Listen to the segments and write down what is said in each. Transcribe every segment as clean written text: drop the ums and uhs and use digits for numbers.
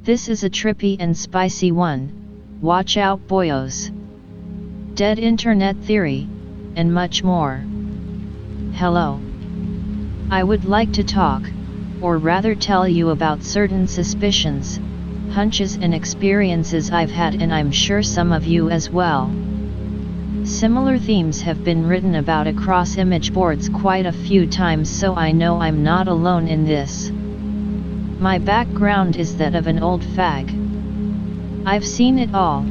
This is a trippy and spicy one, watch out boyos. Dead internet theory, and much more. Hello. I would like to talk, or rather tell you about certain suspicions, hunches and experiences I've had, and I'm sure some of you as well. Similar themes have been written about across image boards quite a few times, so I know I'm not alone in this. My background is that of an old fag. I've seen it all.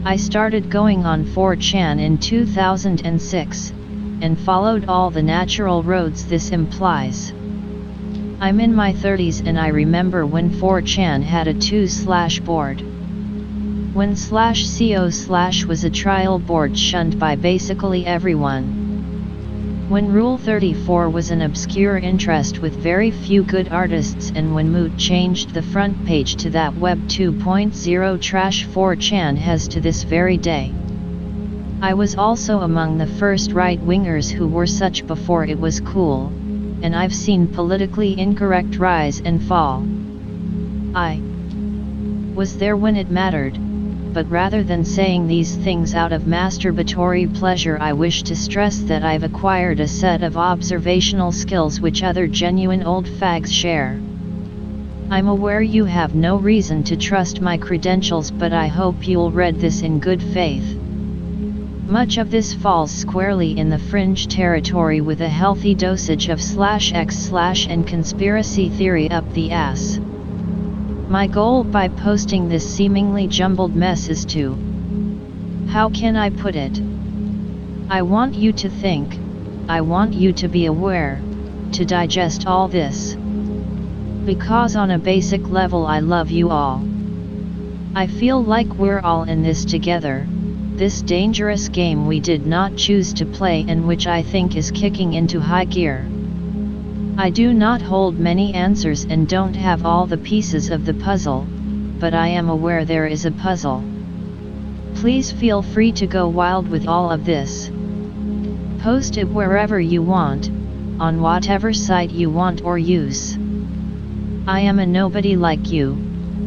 I started going on 4chan in 2006, and followed all the natural roads this implies. I'm in my 30s and I remember when 4chan had a 2/ board. When /co/ was a trial board shunned by basically everyone. When Rule 34 was an obscure interest with very few good artists, and when Moot changed the front page to that Web 2.0 trash 4chan has to this very day. I was also among the first right-wingers who were such before it was cool, and I've seen politically incorrect rise and fall. I was there when it mattered. But rather than saying these things out of masturbatory pleasure, I wish to stress that I've acquired a set of observational skills which other genuine old fags share. I'm aware you have no reason to trust my credentials, but I hope you'll read this in good faith. Much of this falls squarely in the fringe territory with a healthy dosage of /x/ and conspiracy theory up the ass. My goal by posting this seemingly jumbled mess is to, how can I put it? I want you to think, I want you to be aware, to digest all this. Because on a basic level I love you all. I feel like we're all in this together, this dangerous game we did not choose to play and which I think is kicking into high gear. I do not hold many answers and don't have all the pieces of the puzzle, but I am aware there is a puzzle. Please feel free to go wild with all of this. Post it wherever you want, on whatever site you want or use. I am a nobody like you,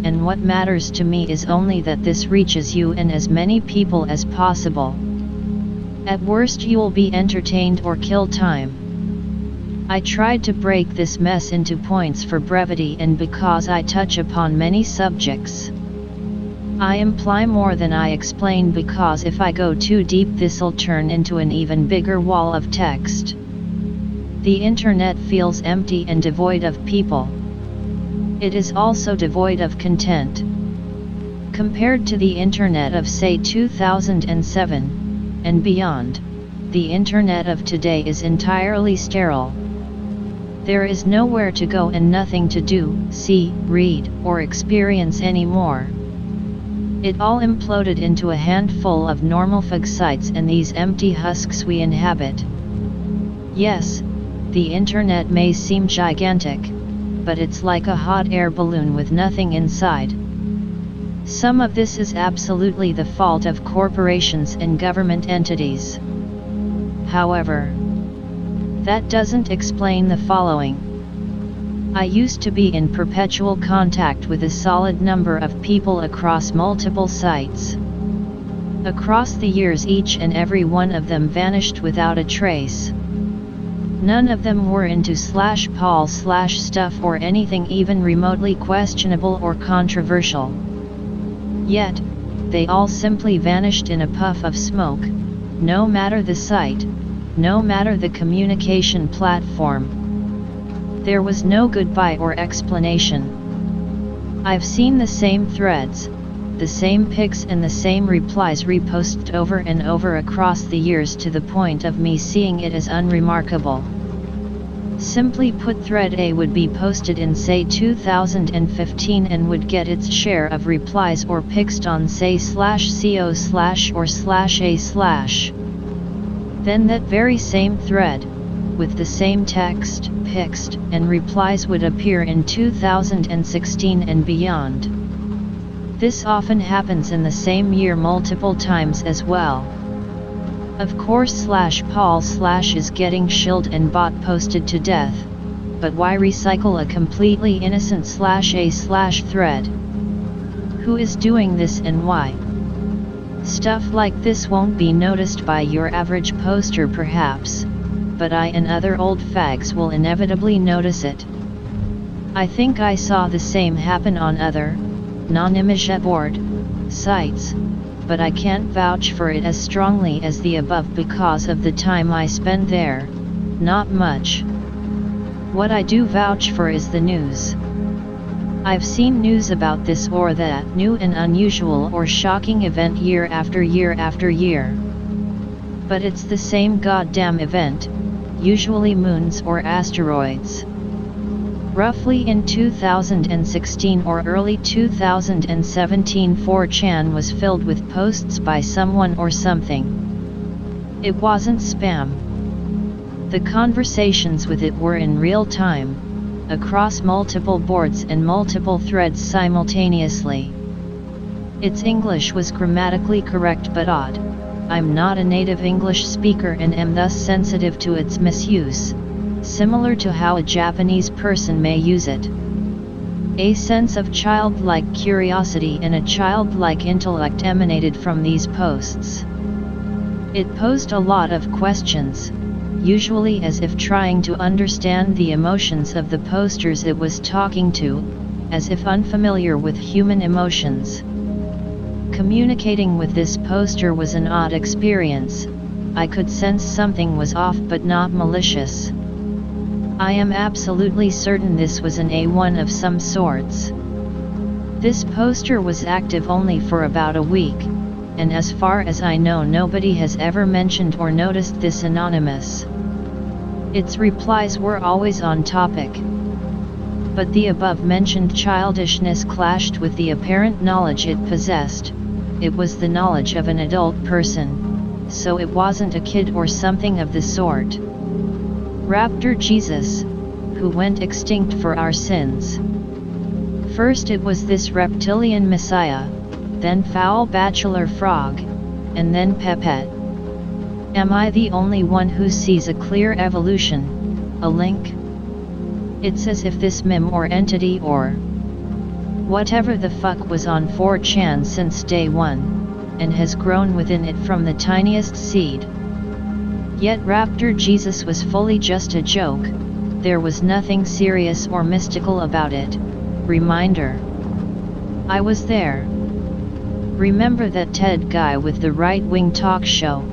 and what matters to me is only that this reaches you and as many people as possible. At worst you'll be entertained or kill time. I tried to break this mess into points for brevity and because I touch upon many subjects. I imply more than I explain because if I go too deep this'll turn into an even bigger wall of text. The internet feels empty and devoid of people. It is also devoid of content. Compared to the internet of say 2007, and beyond, the internet of today is entirely sterile. There is nowhere to go and nothing to do, see, read, or experience anymore. It all imploded into a handful of normal fag sites and these empty husks we inhabit. Yes, the internet may seem gigantic, but it's like a hot air balloon with nothing inside. Some of this is absolutely the fault of corporations and government entities. However, that doesn't explain the following. I used to be in perpetual contact with a solid number of people across multiple sites. Across the years each and every one of them vanished without a trace. None of them were into /pol/ stuff or anything even remotely questionable or controversial. Yet, they all simply vanished in a puff of smoke, no matter the site, no matter the communication platform. There was no goodbye or explanation. I've seen the same threads, the same pics and the same replies reposted over and over across the years to the point of me seeing it as unremarkable. Simply put, thread A would be posted in say 2015 and would get its share of replies or pics on say /co/ or /a/. Then that very same thread, with the same text, pics, and replies would appear in 2016 and beyond. This often happens in the same year multiple times as well. Of course /pol/ is getting shilled and bot posted to death, but why recycle a completely innocent /a/thread? Who is doing this and why? Stuff like this won't be noticed by your average poster perhaps, but I and other old fags will inevitably notice it. I think I saw the same happen on other, non-image board sites, but I can't vouch for it as strongly as the above because of the time I spend there, not much. What I do vouch for is the news. I've seen news about this or that new and unusual or shocking event year after year after year. But it's the same goddamn event, usually moons or asteroids. Roughly in 2016 or early 2017 4chan was filled with posts by someone or something. It wasn't spam. The conversations with it were in real time, across multiple boards and multiple threads simultaneously. Its English was grammatically correct but odd. I'm not a native English speaker and am thus sensitive to its misuse, similar to how a Japanese person may use it. A sense of childlike curiosity and a childlike intellect emanated from these posts. It posed a lot of questions, usually as if trying to understand the emotions of the posters it was talking to, as if unfamiliar with human emotions. Communicating with this poster was an odd experience. I could sense something was off but not malicious. I am absolutely certain this was an A1 of some sorts. This poster was active only for about a week, and as far as I know nobody has ever mentioned or noticed this anonymous. Its replies were always on topic. But the above-mentioned childishness clashed with the apparent knowledge it possessed. It was the knowledge of an adult person, so it wasn't a kid or something of the sort. Raptor Jesus, who went extinct for our sins. First it was this reptilian messiah, then foul bachelor frog, and then Pepette. Am I the only one who sees a clear evolution, a link? It's as if this meme or entity or whatever the fuck was on 4chan since day one, and has grown within it from the tiniest seed. Yet Raptor Jesus was fully just a joke, there was nothing serious or mystical about it. Reminder. I was there. Remember that TED guy with the right-wing talk show,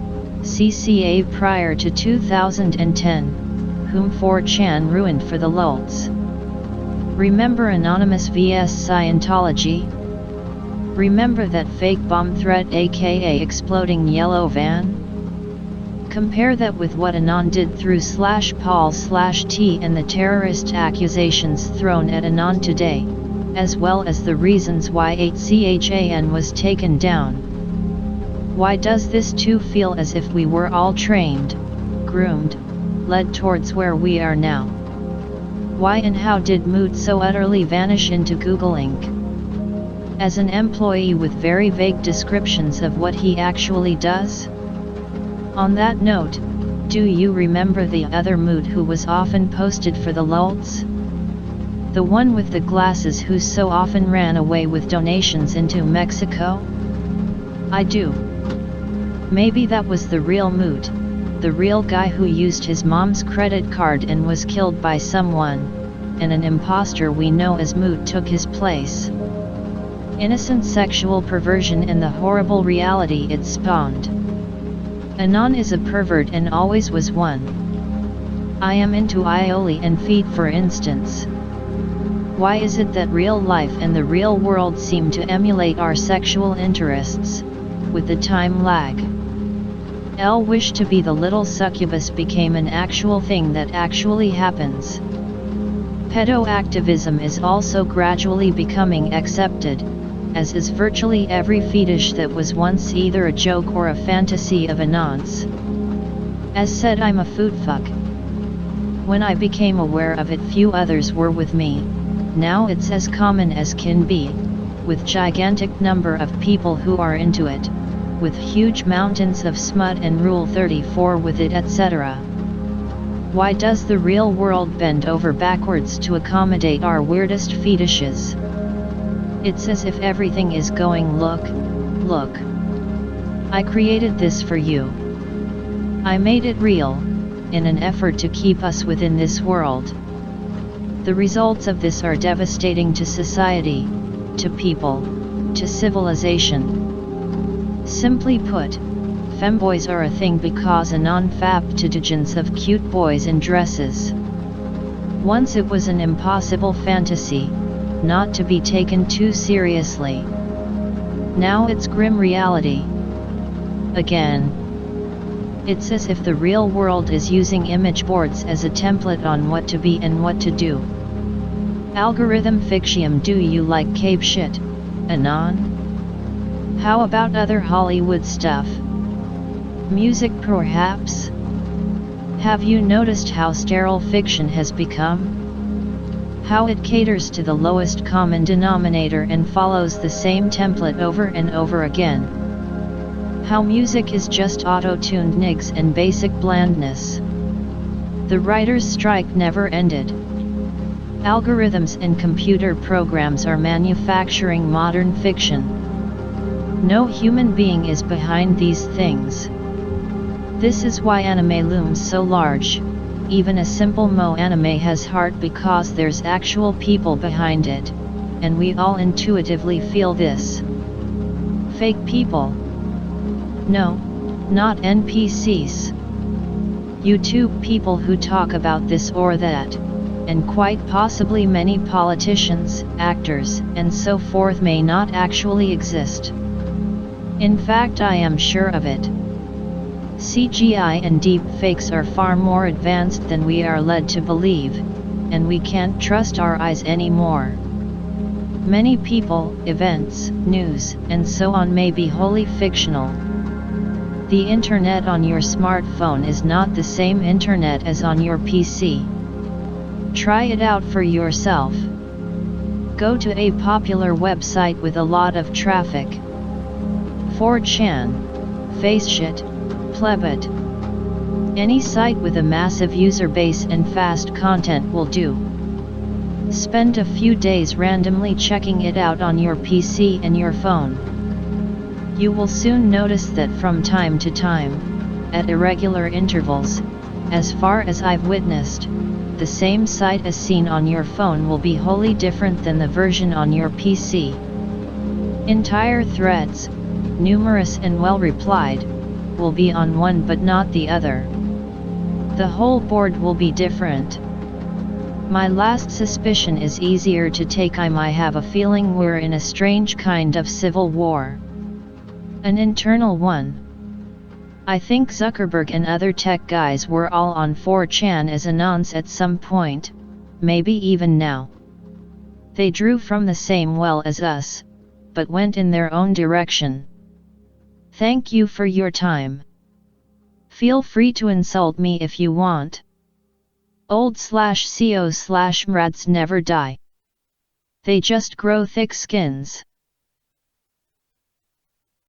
CCA prior to 2010, whom 4chan ruined for the lulz? Remember Anonymous vs Scientology? Remember that fake bomb threat aka exploding yellow van? Compare that with what Anon did through /Paul/T and the terrorist accusations thrown at Anon today, as well as the reasons why 8chan was taken down. Why does this too feel as if we were all trained, groomed, led towards where we are now? Why and how did Mood so utterly vanish into Google Inc? As an employee with very vague descriptions of what he actually does? On that note, do you remember the other Mood who was often posted for the lulz? The one with the glasses who so often ran away with donations into Mexico? I do. Maybe that was the real Mood, the real guy who used his mom's credit card and was killed by someone, and an imposter we know as Mood took his place. Innocent sexual perversion and the horrible reality it spawned. Anon is a pervert and always was one. I am into aioli and feet for instance. Why is it that real life and the real world seem to emulate our sexual interests, with the time lag? L wish to be the little succubus became an actual thing that actually happens. Pedo-activism is also gradually becoming accepted, as is virtually every fetish that was once either a joke or a fantasy of Anon's. As said, I'm a food fuck. When I became aware of it, few others were with me. Now it's as common as can be, with gigantic number of people who are into it, with huge mountains of smut and Rule 34 with it, etc. Why does the real world bend over backwards to accommodate our weirdest fetishes? It's as if everything is going, look, look. I created this for you. I made it real, in an effort to keep us within this world. The results of this are devastating to society, to people, to civilization. Simply put, femboys are a thing because anon faptidogens of cute boys in dresses. Once it was an impossible fantasy, not to be taken too seriously. Now it's grim reality. Again. It's as if the real world is using image boards as a template on what to be and what to do. Algorithm fiction. Do you like cape shit, Anon? How about other Hollywood stuff? Music perhaps? Have you noticed how sterile fiction has become? How it caters to the lowest common denominator and follows the same template over and over again. How music is just auto-tuned nigs and basic blandness. The writer's strike never ended. Algorithms and computer programs are manufacturing modern fiction. No human being is behind these things. This is why anime looms so large. Even a simple anime has heart because there's actual people behind it, and we all intuitively feel this. Fake people. No, not NPCs. YouTube people who talk about this or that, and quite possibly many politicians, actors, and so forth may not actually exist. In fact, I am sure of it. CGI and deep fakes are far more advanced than we are led to believe, and we can't trust our eyes anymore. Many people, events, news, and so on may be wholly fictional. The internet on your smartphone is not the same internet as on your PC. Try it out for yourself. Go to a popular website with a lot of traffic. 4chan, Faceshit, Plebit. Any site with a massive user base and fast content will do. Spend a few days randomly checking it out on your PC and your phone. You will soon notice that from time to time, at irregular intervals, as far as I've witnessed, the same site as seen on your phone will be wholly different than the version on your PC. Entire threads, numerous and well replied, will be on one but not the other. The whole board will be different. My last suspicion is easier to take. I have a feeling we're in a strange kind of civil war. An internal one. I think Zuckerberg and other tech guys were all on 4chan as anons at some point, maybe even now. They drew from the same well as us, but went in their own direction. Thank you for your time. Feel free to insult me if you want. Old/co/mrads never die. They just grow thick skins.